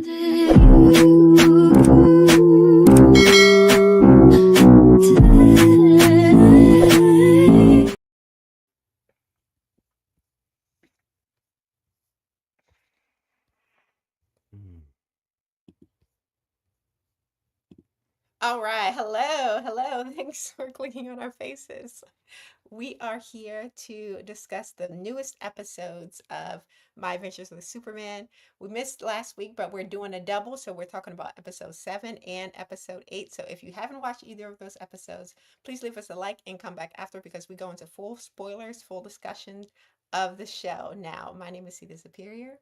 Mm. All right. Hello. Hello. Thanks for clicking on our faces. We are here to discuss the newest episodes of My Adventures with Superman. We missed last week, but we're doing a double. So we're talking about episode 7 and episode 8. So if you haven't watched either of those episodes, please leave us a like and come back after because we go into full spoilers, full discussion of the show. Now, my name is Cedar Superior.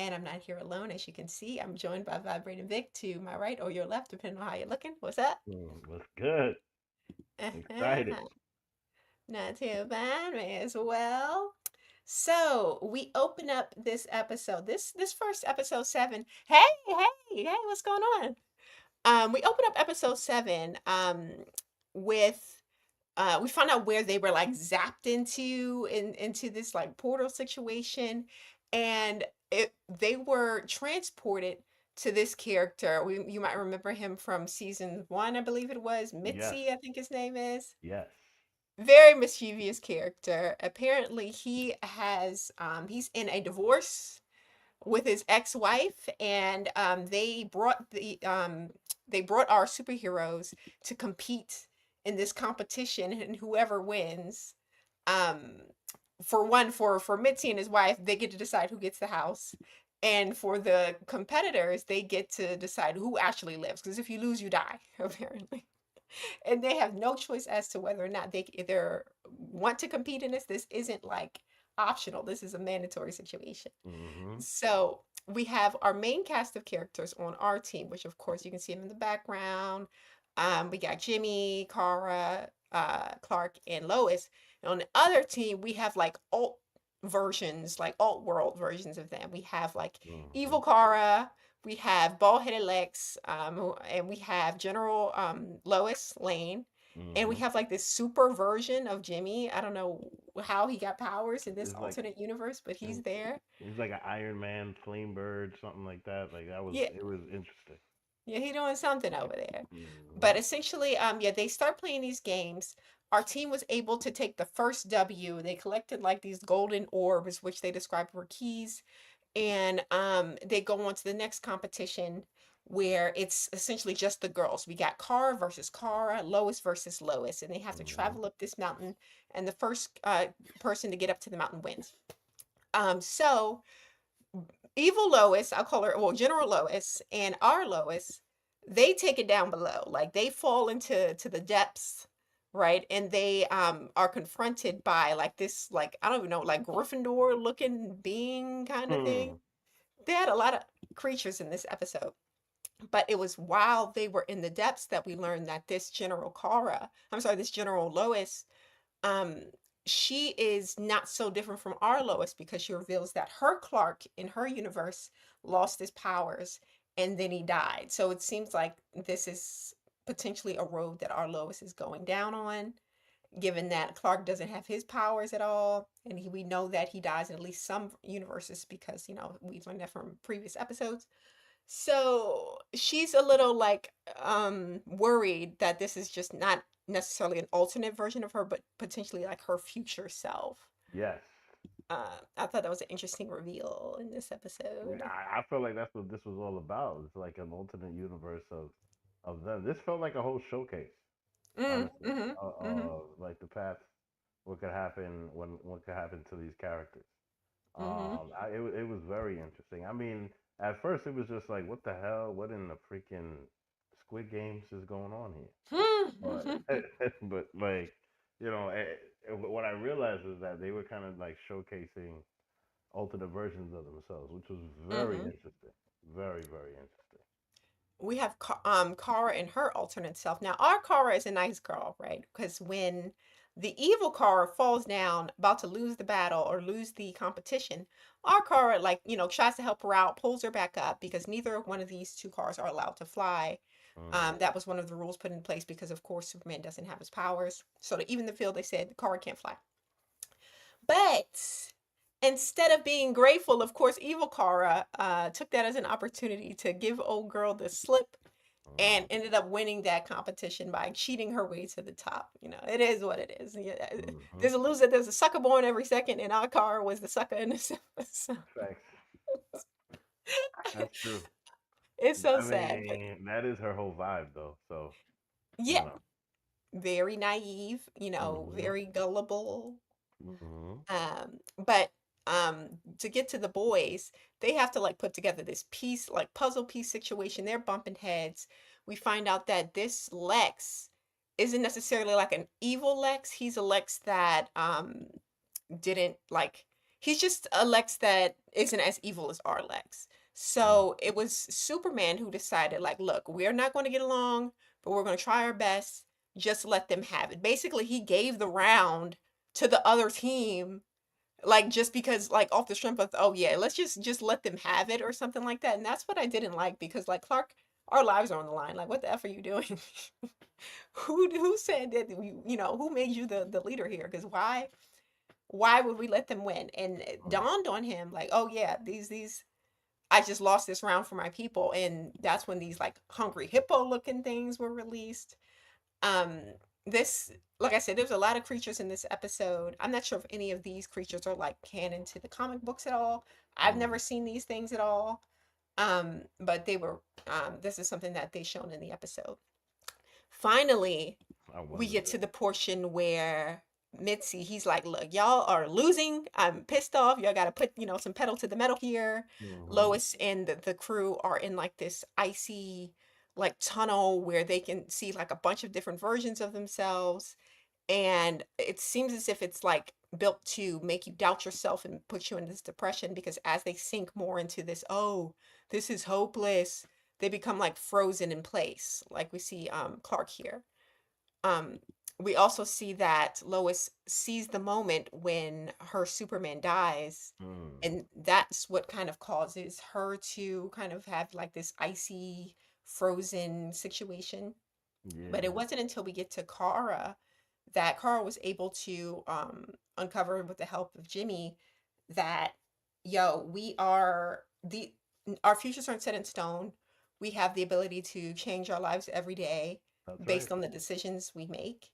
And I'm not here alone. As you can see, I'm joined by Vibrating Vic to my right or your left, depending on how you're looking. What's up? What's good? Excited. Not too bad as well. So we open up this episode, this first episode 7. Hey, what's going on? We open up episode 7 with we found out where they were like zapped into this like portal situation, and they were transported to this character. You might remember him from season 1, I believe it was. Yes. Mitzi, I think his name is. Yes. Very mischievous character. Apparently, he's in a divorce with his ex-wife, and they brought our superheroes to compete in this competition, and whoever wins, um, for Mitzi and his wife, they get to decide who gets the house. And for the competitors, they get to decide who actually lives. Because if you lose, you die, apparently. And they have no choice as to whether or not they either want to compete in this. This isn't like optional. This is a mandatory situation. Mm-hmm. So we have our main cast of characters on our team, which of course you can see them in the background. We got Jimmy, Kara, Clark, and Lois. And on the other team, we have like alt versions, like alt world versions of them. We have like Mm-hmm. Evil Kara, we have Bald Headed Lex, and we have General Lois Lane, and we Mm-hmm. have like this super version of Jimmy. I don't know how he got powers in this It's like alternate universe, but he's there. he's like an Iron Man, Flame Bird, something like that. Like that was Yeah, it was interesting. yeah, he doing something over there. Mm-hmm. But essentially, yeah, they start playing these games. Our team was able to take the first W. They collected like these golden orbs, which they described were keys, and they go on to the next competition where it's essentially just the girls. We got Kara versus Kara, Lois versus Lois, and they have to Mm-hmm. travel up this mountain, and the first person to get up to the mountain wins. So Evil Lois, I'll call her, well, General Lois and our Lois, they take it down below. Like they fall to the depths, right? And they are confronted by like this, like, I don't even know, like Gryffindor looking being kind of thing. Hmm. They had a lot of creatures in this episode. But it was while they were in the depths that we learned that this General Kara, I'm sorry, this General Lois, um, she is not so different from our Lois because she reveals that her Clark in her universe lost his powers and then he died. So it seems like this is potentially a road that our Lois is going down on, given that Clark doesn't have his powers at all. And we know that he dies in at least some universes because, we learned that from previous episodes. So she's a little like worried that this is just not necessarily an alternate version of her, but potentially like her future self. Yes. I thought that was an interesting reveal in this Yeah, episode. I feel like that's what this was all about. It's like an alternate universe of them. This felt like a whole showcase, honestly. Mm-hmm. Mm-hmm. Like the path, what could happen when what could happen to these characters. Mm-hmm. It was very interesting. I mean, at first it was just like, what the hell? What in the freaking Squid Games is going on here? Hmm. But but like, what I realized is that they were kind of like showcasing alternate versions of themselves, which was very Mm-hmm. interesting. Very very interesting. We have Kara and her alternate self. Now our Kara is a nice girl, right? Because when the evil Kara falls down, about to lose the battle or lose the competition, our Kara, like, tries to help her out, pulls her back up because neither one of these two cars are allowed to fly. Mm. That was one of the rules put in place because, of course, Superman doesn't have his powers. So to even the field, they said the Kara can't fly. But instead of being grateful, of course, evil Kara took that as an opportunity to give old girl the slip and Mm, ended up winning that competition by cheating her way to the top. You know, it is what it is. Yeah, mhm. there's a loser, there's a sucker born every second, and our Kara was the sucker in this episode. Facts. That's true. It's so I sad, but mean, that is her whole vibe, though. So you yeah, know. very naive, Mhm. very gullible. Mhm. But to get to the boys, they have to like put together this piece, like puzzle piece situation. They're bumping heads. We find out that this Lex isn't necessarily like an evil Lex. He's a Lex that didn't like he's just a Lex that isn't as evil as our Lex. Mm. So it was Superman who decided, like, look, we're not going to get along, but we're going to try our best. Just let them have it. Basically, he gave the round to the other team, like just because, like, off the strength of, oh yeah, let's just let them have it or something like that. And that's what I didn't like because, like, Clark, our lives are on the line. Like, what the f are you doing? Who said that? Who made you the leader here? Because why would we let them win? And it Mm. dawned on him like, oh yeah, these I just lost this round for my people. And that's when these like hungry hippo looking things were released. Um this like I said, there's a lot of creatures in this episode. I'm not sure if any of these creatures are like canon to the comic books at all. I've never Mm. seen these things at all. But they were this is something that they shown in the episode. Finally, I we wondered get to that. the portion where Mitzi, he's like, look, y'all are losing. I'm pissed off. Y'all got to put, some pedal to the metal here. Mhm. Lois and the crew are in like this icy, like tunnel where they can see like a bunch of different versions of themselves. And it seems as if it's like built to make you doubt yourself and put you in this depression because as they sink more into this, oh, this is hopeless, they become like frozen in place, like we see Clark here. Um, we also see that Lois sees the moment when her Superman dies, Mm. and that's what kind of causes her to kind of have like this icy, frozen situation. But it Yeah. wasn't until we get to Kara that Kara was able to uncover with the help of Jimmy that, yo, our futures aren't set in stone. We have the ability to change our lives every day That's right. based on the decisions we make.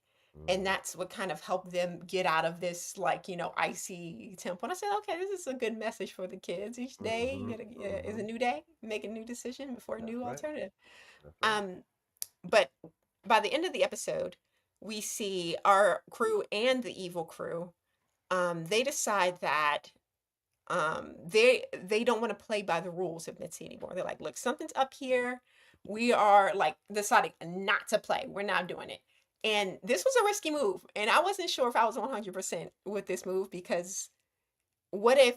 And Mhm. that's what kind of helped them get out of this, like, icy temple. And I said, okay, this is a good message for the kids. Each day Mhm. is a Mhm. new day. Make a new decision before a That's new right. alternative. That's right. Um, but by the end of the episode, we see our crew and the evil crew. They decide that they don't want to play by the rules of Mitzi anymore. They're like, look, something's up here. We are like deciding not to play. We're not doing it. And this was a risky move. And I wasn't sure if I was 100% with this move because what if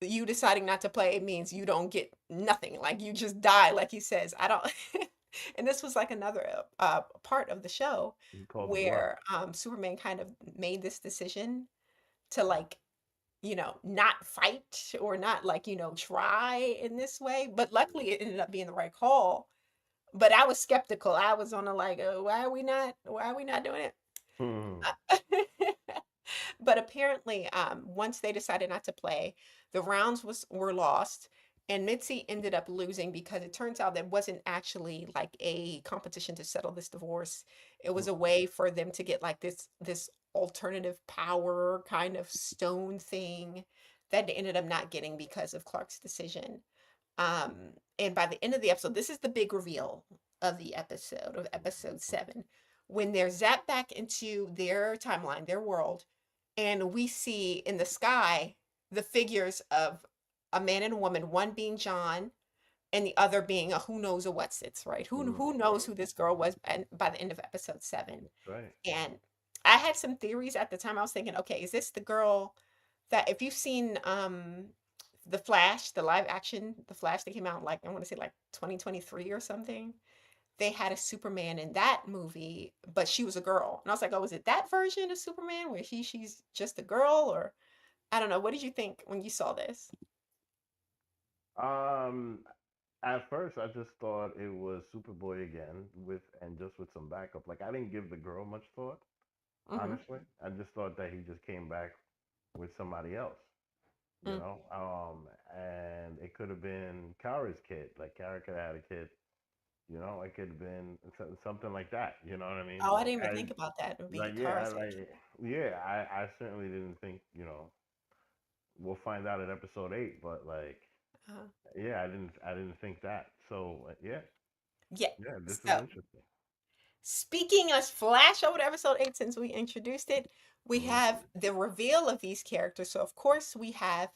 you deciding not to play means you don't get nothing, like you just die, like he says. I don't. And this was like another part of the show He called the bluff. where Superman kind of made this decision to like not fight or not like try in this way, but luckily it ended up being the right call. But I was skeptical. I was on the like, why are we not doing it? Mhm. Uh, But apparently, once they decided not to play, the rounds were lost, and Mitzi ended up losing because it turns out that wasn't actually like a competition to settle this divorce. It was a way for them to get like this alternative power kind of stone thing that they ended up not getting because of Clark's decision. And by the end of the episode, this is the big reveal of episode 7, when they're zapped back into their timeline, their world, and we see in the sky the figures of a man and a woman, one being John and the other being a who knows a what's its, right? Who knows Mhm. who this girl was and by the end of episode 7. That's right. And I had some theories at the time. I was thinking, okay, is this the girl that if you've seen the Flash, the live action, the Flash that came out like I want to say like 2023 or something, they had a Superman in that movie, but she was a girl. And I was like, oh, is it that version of Superman where she's just a girl? Or I don't know. What did you think when you saw this? Um, at first, I just thought it was Superboy again with and just with some backup. Like I didn't give the girl much thought, Hmm. honestly. I just thought that he just came back with somebody else. you Mm. know. And it could have been Kara's kid. Like Kara could have had a kid, you know. It could have been something like that. You know what I mean? Oh, I didn't even think about that. It would be Kara's age. Yeah, I certainly didn't think, you know, we'll find out at episode 8, but like, Uh, yeah, I didn't think that. So yeah, yeah. yeah, this is So, interesting. speaking of flash over to episode 8, since we introduced it, we Hmm. have the reveal of these characters. So, of course, we have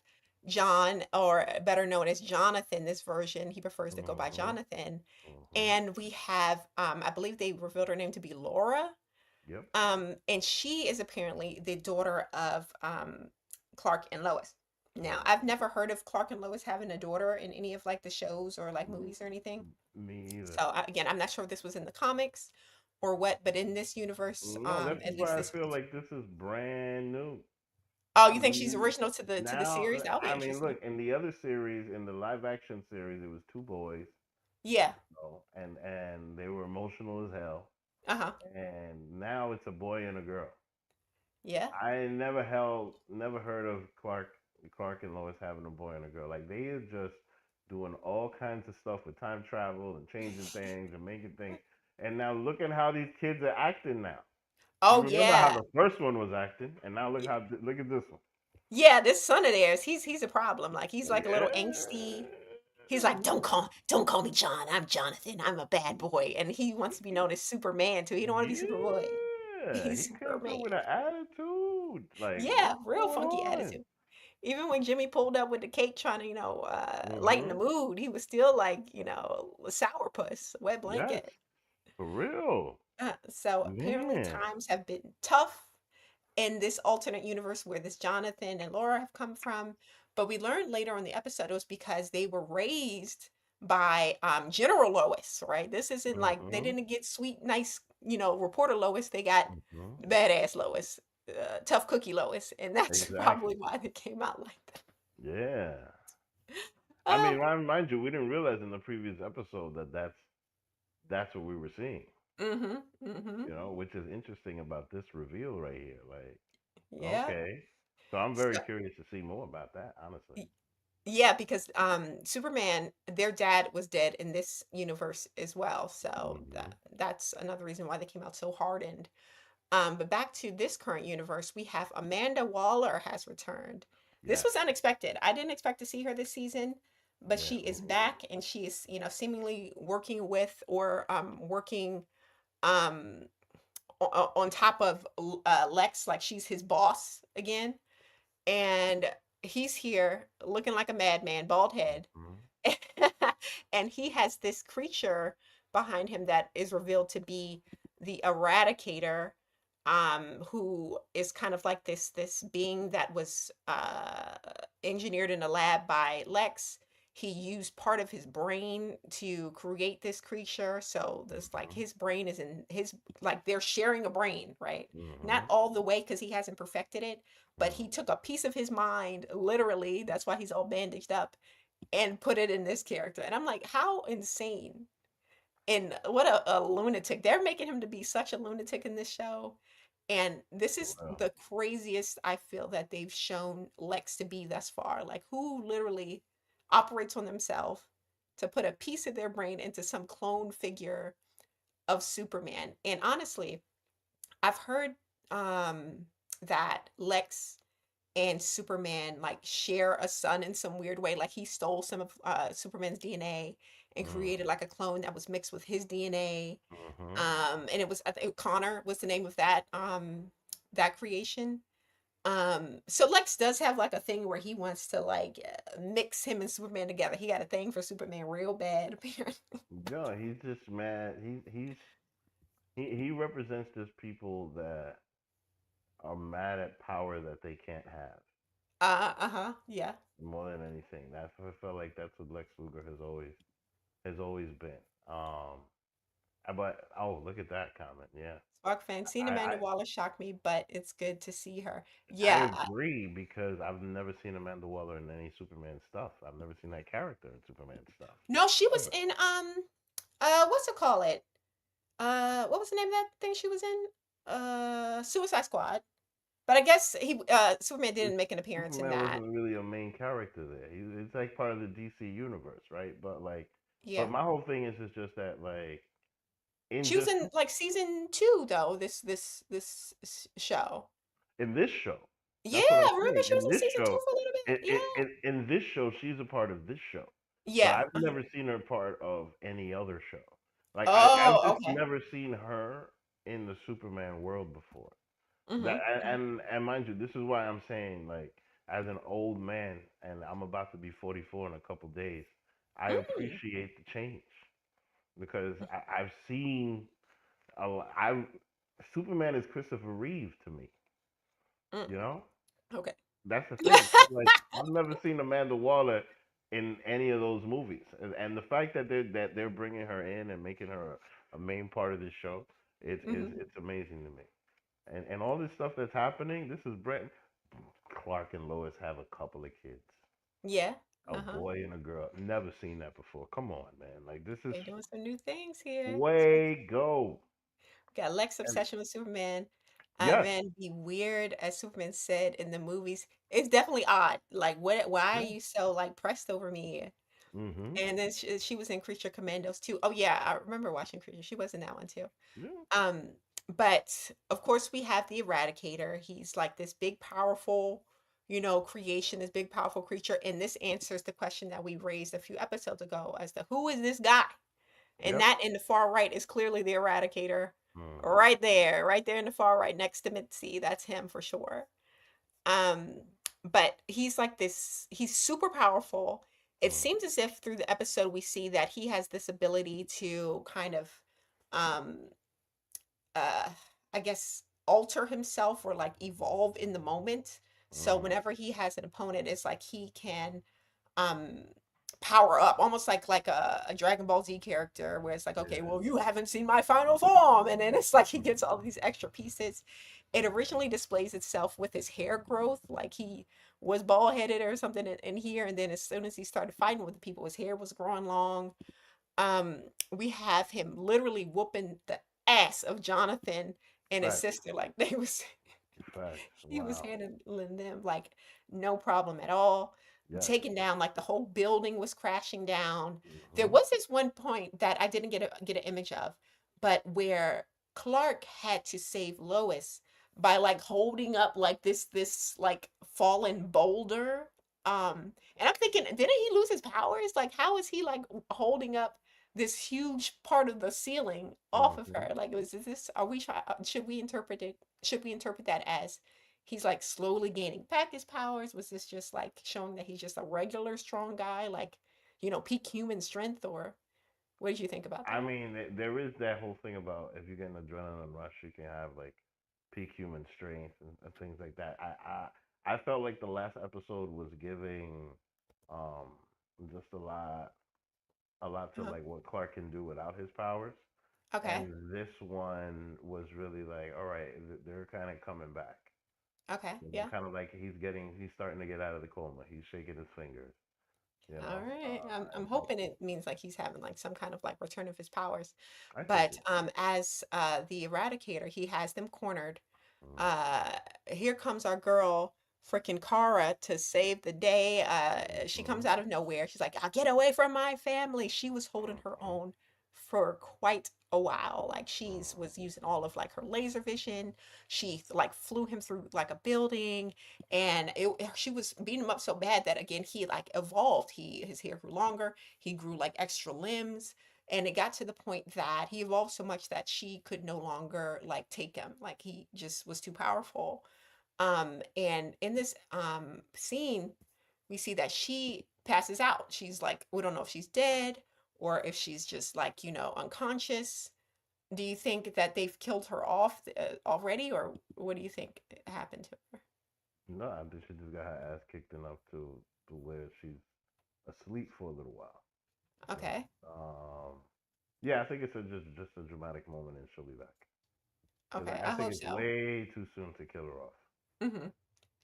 John, or better known as Jonathan, this version. He prefers to go by Hmm. Jonathan. Hmm. And we have, I believe they revealed her name to be Laura. Yep. And she is apparently the daughter of Clark and Lois. Now, I've Hmm. never heard of Clark and Lois having a daughter in any of like the shows or like movies or anything. Me either. So again, I'm not sure if this was in the comics or what, but in this universe, No, this is at least why I this. feel like this is brand new. Oh, you think she's Mm, original to the Now, series? That'll be I mean, interesting. look, in the other series, in the live action series, it was two boys, Yeah. and they were emotional as hell. Uh-huh. And now it's a boy and a girl. Yeah. I never heard of Clark and Lois having a boy and a girl. Like they are just doing all kinds of stuff with time travel and changing things and making things. And now look at how these kids are acting now. You Oh remember how yeah. the first one was acting, and now look at this one. Yeah, this son of theirs, he's a problem. Like he's like a little angsty. Yeah. He's like, don't call me John. I'm Jonathan. I'm a bad boy. And he wants to be known as Superman too. He don't want to be Superboy. Yeah, he He's comes up Superman. with an attitude. Like, Yeah, what's real going funky on? attitude. Even when Jimmy pulled up with the cake trying to, lighten the Mm-hmm. mood, he was still like, a sourpuss, wet Yes, blanket. for real. So apparently Man. times have been tough in this alternate universe where this Jonathan and Laura have come from. But we learned later on the episode it was because they were raised by General Lois, right? This isn't like they Mm-hmm. didn't get sweet, nice, reporter Lois. They got Mm-hmm. badass Lois, tough cookie Lois, and that's Exactly. probably why they came out like that. Yeah. I Uh, mean, mind you, we didn't realize in the previous episode that that's what we were seeing. mhm, mhm. You know, which is interesting about this reveal right here. Like, Yeah. okay. So I'm very So, curious to see more about that, honestly. y- yeah, because Superman, their dad was dead in this universe as well. So Mm-hmm. that's another reason why they came out so hardened. But back to this current universe, we have Amanda Waller has returned. This Yes. was unexpected. I didn't expect to see her this season, but Yeah. she is Me back and she is, seemingly working with or working um on top of Lex, like she's his boss again. And he's here looking like a madman, bald head. neither. And he has this creature behind him that is revealed to be the Eradicator, who is kind of like this being that was engineered in a lab by Lex. He used part of his brain to create this creature. So this like Mm-hmm. his brain is in his, like they're sharing a brain, right? Not Mm-hmm. all the way because he hasn't perfected it, but he Mm-hmm. took a piece of his mind, literally, that's why he's all bandaged up, and put it in this character. And I'm like, how insane and what a lunatic. They're making him to be such a lunatic in this show. And this is Well, the craziest I feel that they've shown Lex to be thus far. Like, who literally operates on themselves to put a piece of their brain into some clone figure of Superman. And honestly, I've heard that Lex and Superman like share a son in some weird way. Like he stole some of Superman's DNA and created like a clone that was mixed with his DNA. mm-hmm. And it was, I think Connor was the name of that creation. So Lex does have like a thing where he wants to like mix him and Superman together. He got a thing for Superman real bad apparently. No, he's just mad. He represents just people that are mad at power that they can't have Uh-huh. Yeah. more than anything. That's what I felt like. That's what Lex Luger has always been. But oh, look at that comment. Yeah, Spark fan. Seeing I Amanda I, Waller shocked me, but it's good to see her. I Yeah. agree because I've never seen Amanda Waller in any Superman stuff. I've never seen that character in Superman stuff No, she was ever. in what's it call it? What was the name of that thing she was in? Suicide Squad. But I guess Superman It's, didn't make an appearance in Superman that. wasn't really a main character there. It's like part of the DC universe, right? But Yeah. my whole thing is just that like in She was just in like season 2 though, show. in this show, Yeah, that's what I'm remember saying. she was In in this season 2 show, for a little bit? Yeah. in this show, she's a part of this show, but Yeah. I've never seen her part of any other show. Like I've Oh, just okay. never seen her in the Superman world before. That Mhm. Mhm. and mind you, this is why I'm saying like as an old man, and I'm about to be 44 in a couple days, I Mm. appreciate the change because I've seen I Superman is Christopher Reeve to me. Mm. You know, Okay. that's the thing. Like I've never seen Amanda Waller in any of those movies, and the fact that they're bringing her in and making her a main part of this show, Mhm. it's amazing to me. And all this stuff that's happening, this is Brett Clark and Lois have a couple of kids, Yeah. a Uh-huh. boy and a girl. Never seen that before. Come on, man. Like this is They're doing some new things here. way go. Got Lex And obsession with Superman. And yes, then the weird, as Superman said in the movies, it's definitely odd. Like, what? Why are yeah. you so like pressed over me? Mhm. And then she was in Creature Commandos too. Oh yeah, I remember watching Creature. She was in that one too. Yeah. Um, but of course we have the Eradicator. He's like this big, powerful, creation, this big, powerful creature. And this answers the question that we raised a few episodes ago as to who is this guy? And Yep. that in the far right is clearly the Eradicator. Mhm. Right there in the far right next to Mitzi. That's him for sure. Um, but he's like this, he's super powerful. It Mhm. seems as if through the episode we see that he has this ability to kind of um uh I guess alter himself or like evolve in the moment. So Mhm. whenever he has an opponent, it's like he can um power up almost like a Dragon Ball Z character where it's like, okay, Yeah. well, you haven't seen my final form, and then it's like he gets all Mhm. these extra pieces. It originally displays itself with his hair growth, like he was bald headed or something in here, and then as soon as he started fighting with the people, his hair was growing long. um we have him literally whooping the ass of Jonathan and his Facts. sister, like they was Facts. he was Wow. handling them like no problem at all. Yes. Taking down, like the whole building was crashing down. There Mhm. was this one point that I didn't get an image of, but where Clark had to save Lois by like holding up like this like fallen boulder. And I'm thinking, didn't he lose his powers? Like, how is he like holding up this huge part of the ceiling off of Mhm. her? Like, is this? Are we try? Should we interpret it? Should we interpret that as he's like slowly gaining back his powers? Was this just like showing that he's just a regular strong guy, like, peak human strength? Or what did you think about I that? mean, there is that whole thing about if you get an adrenaline rush, you can have like peak human strength and things like that. I felt like the last episode was giving um just a lot to Uh-huh. like what Clark can do without his powers. Okay. And this one was really like, all right, they're kind of coming back. Okay. You know, Yeah. kind of like he's starting to get out of the coma. He's shaking his fingers. You All know, right. I'm and hoping it means like he's having like some kind of like return of his powers. I think But it. as the Eradicator, he has them cornered. Mm, uh Here comes our girl freaking Kara to save the day. She comes mhm, out of nowhere. She's like, I'll get away from my family. She was holding her mhm, own for quite a while. Like she's mhm, was using all of like her laser vision. She like flew him through like a building, and she was beating him up so bad that again he like evolved. His hair grew longer, he grew like extra limbs, and it got to the point that he evolved so much that she could no longer like take him, like he just was too powerful. And in this scene we see that she passes out. She's like, we don't know if she's dead or if she's just like, unconscious. Do you think that they've killed her off already, or what do you think happened to her? no, I think she just got her ass kicked enough to where she's asleep for a little while. You know. Okay. Yeah, I think it's just a dramatic moment and she'll be back. Because Okay, I I think hope it's so. way too soon to kill her off. Hmm.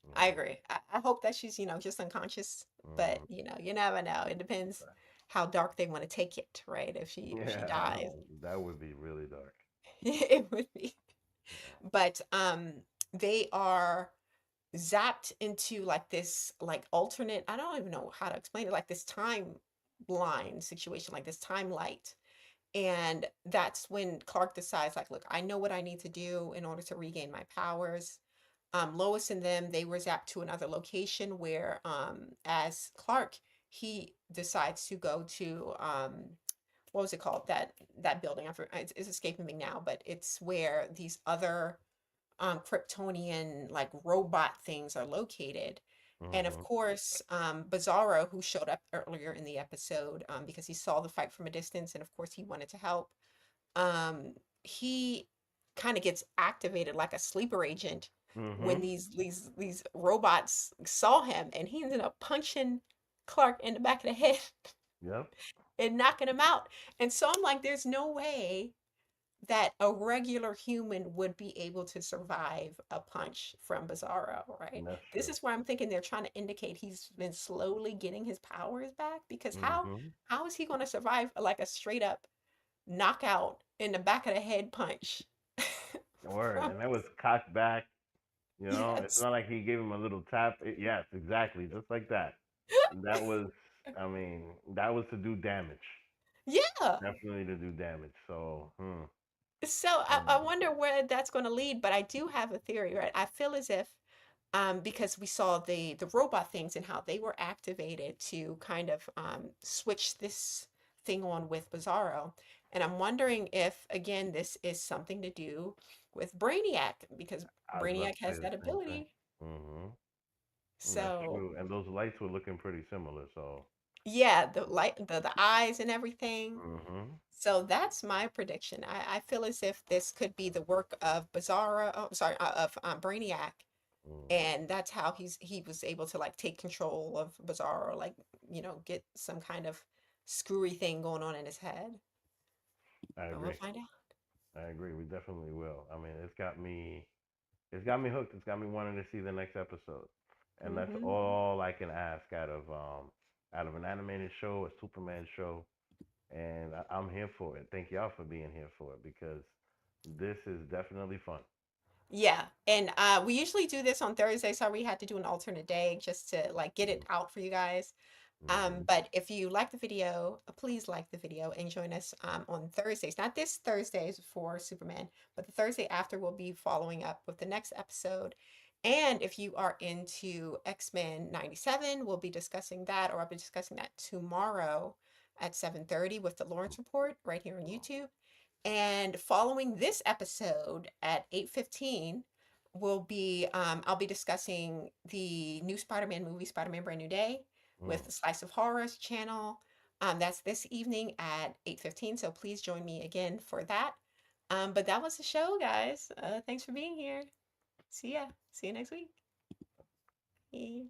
You I know. agree. I hope that she's, just unconscious, but Mhm. you never know. It depends how dark they want to take it, right? If she Yeah, I dies, know that would be really dark. it would be. Yeah. But they are. zapped into like this like alternate, I don't even know how to explain it, like this timeline situation, like this time light. And that's when Clark decides, like, look, I know what I need to do in order to regain my powers. Lois and them, they were zapped to another location where, as Clark, he decides to go to, what was it called? That building. It's escaping me now, but it's where these other Kryptonian like robot things are located. And of Mm-hmm. course, Bizarro, who showed up earlier in the episode, because he saw the fight from a distance, and of course he wanted to help. Um, he kind of gets activated like a sleeper agent when Mm-hmm. these robots saw him, and he ended up punching Clark in the back of the head Yep. and knocking him out. And so I'm like, there's no way that a regular human would be able to survive a punch from Bizarro, right? That's This true. is where I'm thinking they're trying to indicate he's been slowly getting his powers back, because Mm-hmm. how is he going to survive like a straight up knockout in the back of the head punch? Word. From And that was cocked back. You know, it's yes. not like he gave him a little tap. Yes, exactly, just like that. That was, I mean, that was to do damage. Yeah. Definitely to do damage. So, So I um, wonder where that's going to lead, but I do have a theory, right? I feel as if because we saw the robot things and how they were activated to kind of switch this thing on with Bizarro. And I'm wondering if, again, this is something to do with Brainiac, because I was about Brainiac to say has the that same thing. ability. That's So, true. And those lights were looking pretty similar. So, yeah, the light, the eyes and everything. hmm So that's my prediction. I feel as if this could be the work of Bizarro, oh, sorry, of Brainiac, hmm and that's how he was able to like take control of Bizarro, like get some kind of screwy thing going on in his head. I But we'll agree. find out. I agree. We definitely will. I mean, it's got me hooked. It's got me wanting to see the next episode. And that's Hmm. all I can ask out of an animated show, a Superman show, and I'm here for it. Thank y'all for being here for it because this is definitely fun. Yeah, and we usually do this on Thursday, so we had to do an alternate day just to like get it out for you guys. Mm-hmm. But if you like the video, please like the video and join us on Thursdays. Not this Thursdays for Superman, but the Thursday after we'll be following up with the next episode. And if you are into X-Men 97, we'll be discussing that, or I'll be discussing that tomorrow at 7:30 with the Lawrence Report right here on YouTube. And following this episode at 8:15 will be I'll be discussing the new Spider-Man movie, Spider-Man Brand New Day, with Mm. the Slice of Horrors channel. That's this evening at 8:15. So please join me again for that. But that was the show, guys. Thanks for being here. See ya. See you next week. Bye.